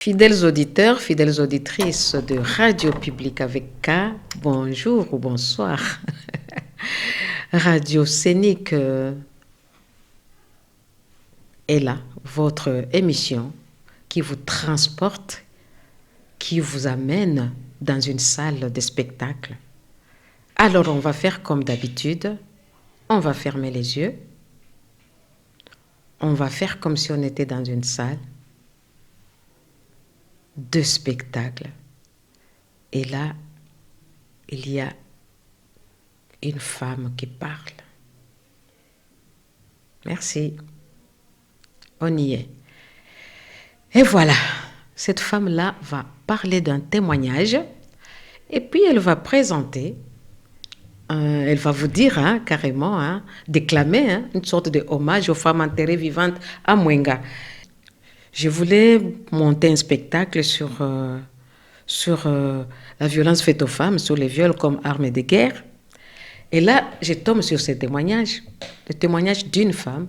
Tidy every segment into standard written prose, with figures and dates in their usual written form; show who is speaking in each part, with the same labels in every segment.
Speaker 1: Fidèles auditeurs, fidèles auditrices de Radio Publique avec K, bonjour ou bonsoir. Radio Scénique est là, votre émission qui vous transporte, qui vous amène dans une salle de spectacle. Alors on va faire comme d'habitude, on va fermer les yeux, on va faire comme si on était dans une salle de spectacle. Et là, il y a une femme qui parle. Merci. On y est. Et voilà, cette femme-là va parler d'un témoignage et puis elle va présenter, elle va vous dire carrément, déclamer une sorte de hommage aux femmes enterrées vivantes à Mwenga. Je voulais monter un spectacle sur la violence faite aux femmes, sur les viols comme armes de guerre. Et là, je tombe sur ce témoignage, le témoignage d'une femme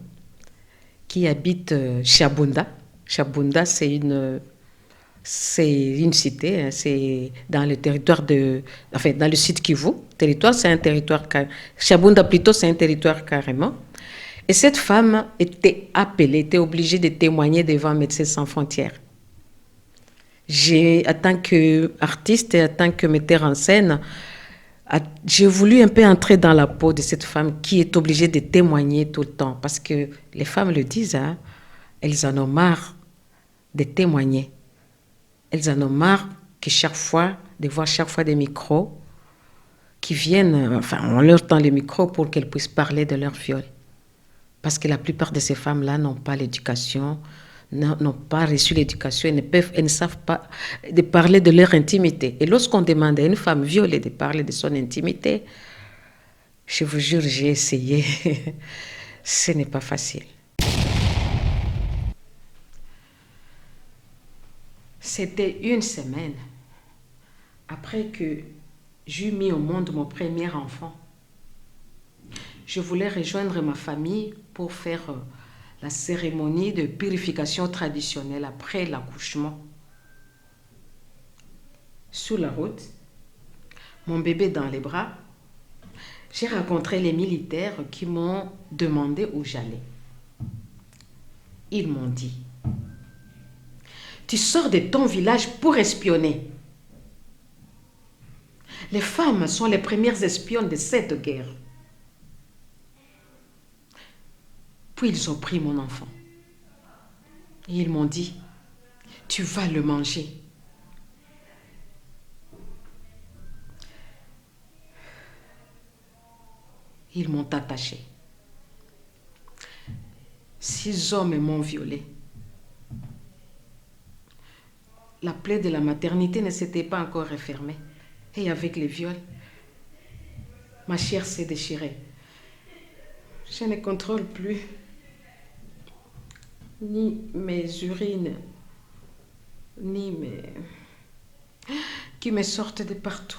Speaker 1: qui habite Chabunda. Chabunda, c'est une cité, c'est dans le territoire dans le sud Kivu. Territoire, c'est un territoire, Chabunda plutôt, c'est un territoire carrément. Et cette femme était appelée, était obligée de témoigner devant Médecins sans frontières. En tant qu'artiste et en tant que metteur en scène, j'ai voulu un peu entrer dans la peau de cette femme qui est obligée de témoigner tout le temps. Parce que les femmes le disent, elles en ont marre de témoigner. Elles en ont marre de voir chaque fois des micros qui viennent, on leur tend les micros pour qu'elles puissent parler de leur viol. Parce que la plupart de ces femmes-là n'ont pas l'éducation, n'ont pas reçu l'éducation, elles ne savent pas de parler de leur intimité. Et lorsqu'on demande à une femme violée de parler de son intimité, je vous jure, j'ai essayé. Ce n'est pas facile. C'était une semaine après que j'eus mis au monde mon premier enfant. Je voulais rejoindre ma famille pour faire la cérémonie de purification traditionnelle après l'accouchement. Sur la route, mon bébé dans les bras, j'ai rencontré les militaires qui m'ont demandé où j'allais. Ils m'ont dit, « Tu sors de ton village pour espionner. Les femmes sont les premières espionnes de cette guerre. » Puis ils ont pris mon enfant. Et ils m'ont dit, « Tu vas le manger. » Ils m'ont attaché. 6 hommes m'ont violée. La plaie de la maternité ne s'était pas encore refermée. Et avec les viols, ma chair s'est déchirée. Je ne contrôle plus ni mes urines, ni qui me sortent de partout.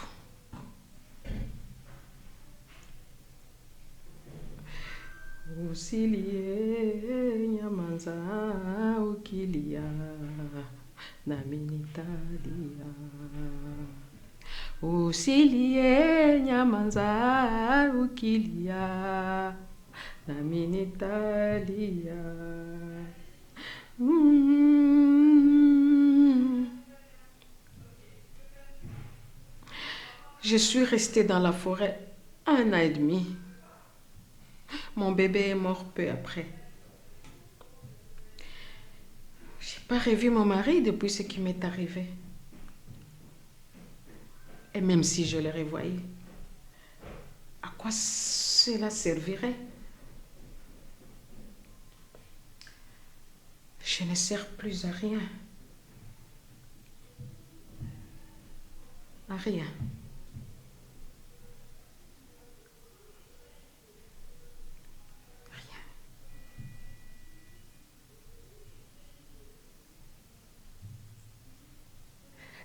Speaker 1: Usilie nyamanza ukilia nami nitalia. Usilie nyamanza ukilia nami nitalia. Je suis restée dans la forêt 1 an et demi. Mon bébé est mort peu après. Je n'ai pas revu mon mari depuis ce qui m'est arrivé. Et même si je le revoyais, à quoi cela servirait? Je ne sers plus à rien. À rien.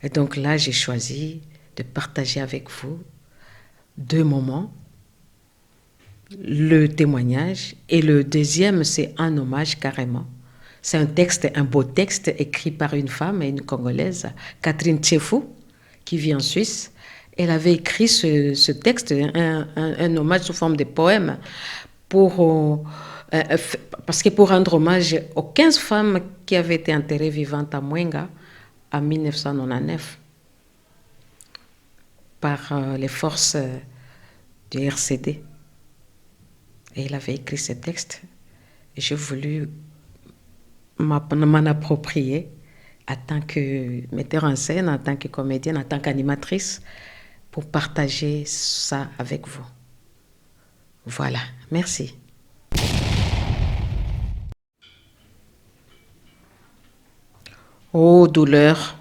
Speaker 1: Et donc là, j'ai choisi de partager avec vous 2 moments. Le témoignage et le deuxième, c'est un hommage carrément. C'est un beau texte écrit par une femme, une Congolaise, Catherine Tchefou, qui vit en Suisse. Elle avait écrit ce texte, un hommage sous forme de poème, parce que pour rendre hommage aux 15 femmes qui avaient été enterrées vivantes à Mwenga en 1999 par les forces du RCD. Et il avait écrit ce texte. Et j'ai voulu m'en approprier en tant que metteur en scène, en tant que comédienne, en tant qu'animatrice, pour partager ça avec vous. Voilà, merci. Ô douleur,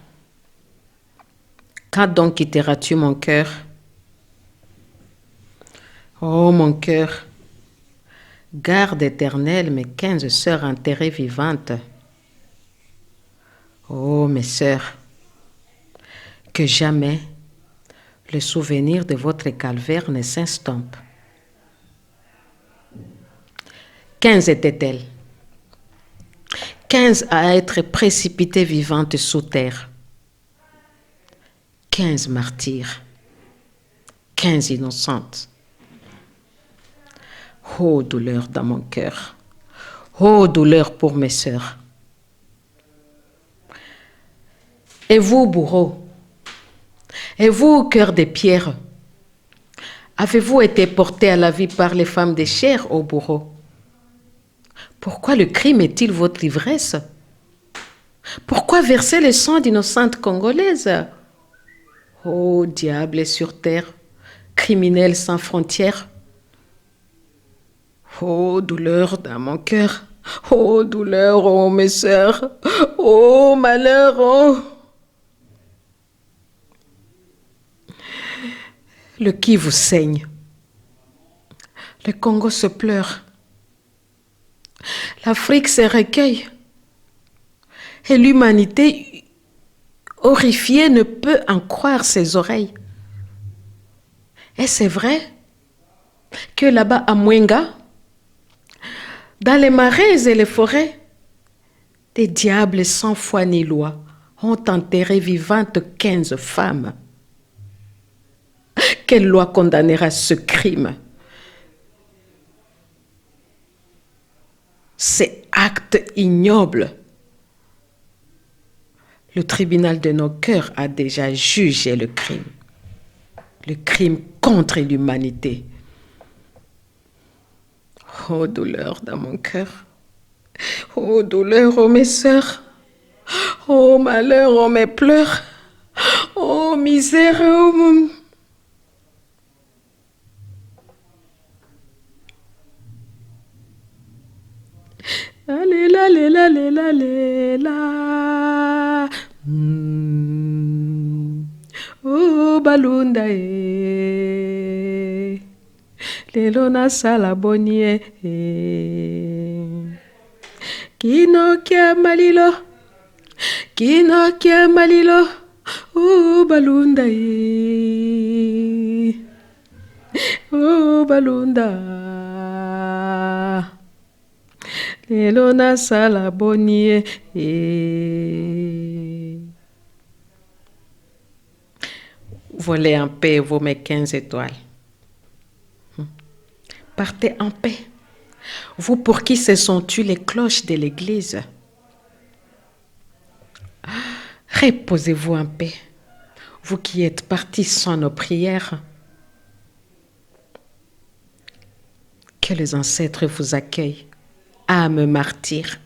Speaker 1: quand donc quitteras-tu mon cœur? Ô mon cœur, garde éternelle mes 15 sœurs enterrées vivantes. Ô mes sœurs, que jamais le souvenir de votre calvaire ne s'estompe. 15 étaient-elles. 15 à être précipitées vivantes sous terre. 15 martyrs. 15 innocentes. Ô douleur dans mon cœur. Ô douleur pour mes sœurs. Et vous, bourreaux, et vous, cœur de pierre, avez-vous été portés à la vie par les femmes de chair, ô bourreaux? Pourquoi le crime est-il votre ivresse? Pourquoi verser le sang d'innocentes Congolaises? Ô diable sur terre, criminel sans frontières. Ô douleur dans mon cœur, ô douleur, ô mes sœurs, ô malheur, ô... Le Kivu saigne. Le Congo se pleure. L'Afrique se recueille. Et l'humanité horrifiée ne peut en croire ses oreilles. Et c'est vrai que là-bas à Mwenga, dans les marais et les forêts, des diables sans foi ni loi ont enterré vivantes 15 femmes. Quelle loi condamnera ce crime? C'est acte ignoble. Le tribunal de nos cœurs a déjà jugé le crime contre l'humanité. Oh douleur dans mon cœur, oh douleur, oh mes sœurs, oh malheur, oh mes pleurs, oh misère, oh mon... Allez, la, la, la, la, la, la. Oh, balunda, lelo nasala bonie, kino kia malilo, oh, balunda, oh, balunda. Lelo nasala bonie. Volez en paix, vous mes 15 étoiles. Partez en paix. Vous pour qui se sont-tu les cloches de l'église? Reposez-vous en paix. Vous qui êtes partis sans nos prières. Que les ancêtres vous accueillent. Âme martyre.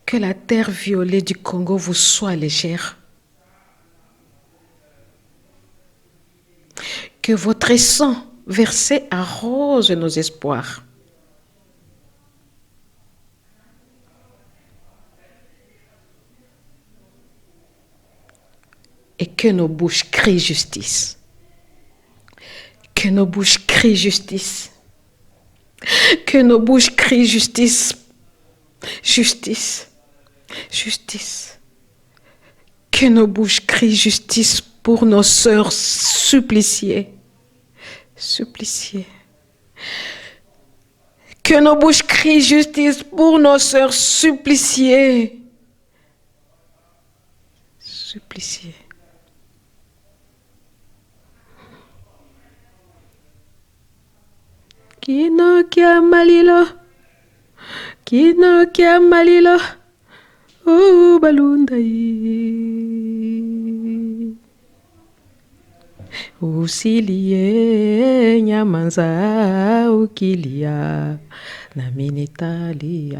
Speaker 1: Que la terre violée du Congo vous soit légère. Que votre sang versé arrose nos espoirs. Et que nos bouches crient justice. Que nos bouches crient justice. Que nos bouches crient justice. Justice. Justice. Que nos bouches crient justice pour nos sœurs suppliciées. Suppliciées. Que nos bouches crient justice pour nos sœurs suppliciées. Suppliciées. Kino kia malilo. Kino kia malilo. Balundai. Usilie nyamanza ukilia na minitalia.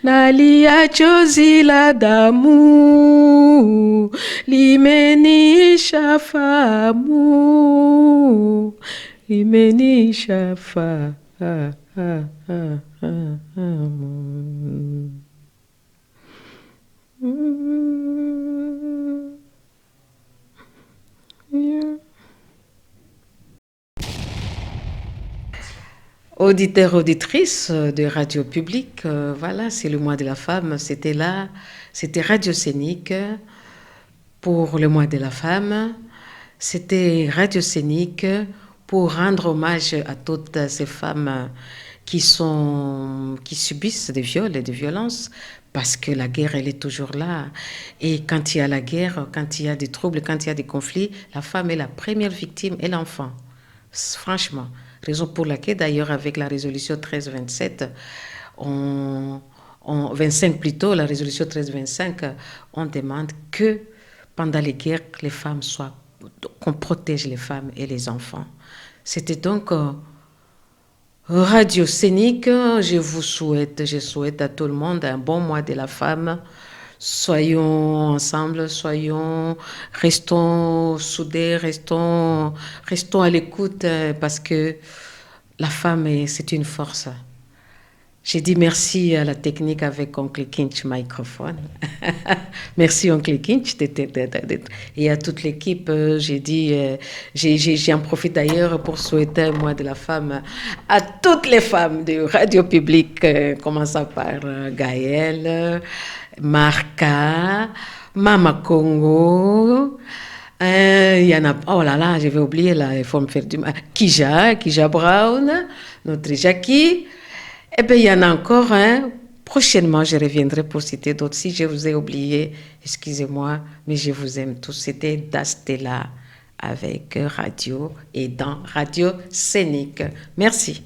Speaker 1: Nalia chozi la damu limenisha famu, limenisha famu. Auditeurs, auditrices de Radio Publique, voilà, c'est le mois de la femme. C'était là, c'était Radio Scénique pour le mois de la femme. C'était Radio Scénique pour rendre hommage à toutes ces femmes qui subissent des viols et des violences, parce que la guerre, elle est toujours là. Et quand il y a la guerre, quand il y a des troubles, quand il y a des conflits, la femme est la première victime et l'enfant. Franchement. Raison pour laquelle, d'ailleurs, avec la résolution 1327, 25 plutôt, la résolution 1325, on demande que pendant les guerres, les femmes qu'on protège les femmes et les enfants. C'était donc Radio Scénique. Je souhaite à tout le monde un bon mois de la femme. Soyons ensemble, restons soudés, restons à l'écoute, parce que la femme, c'est une force. J'ai dit merci à la technique avec Oncle Kinch microphone. Merci Oncle Kinch et à toute l'équipe. J'en profite d'ailleurs pour souhaiter un mois de la femme à toutes les femmes de Radio Publique, commençant par Gaëlle, Marca, Mama Congo. Il y en a, oh là là, je vais oublier là, il faut me faire du mal. Kija Brown, notre Jackie. Et bien, il y en a encore, hein. Prochainement, je reviendrai pour citer d'autres. Si je vous ai oublié, excusez-moi, mais je vous aime tous. C'était Dastella avec Radio et dans Radio Scénique. Merci.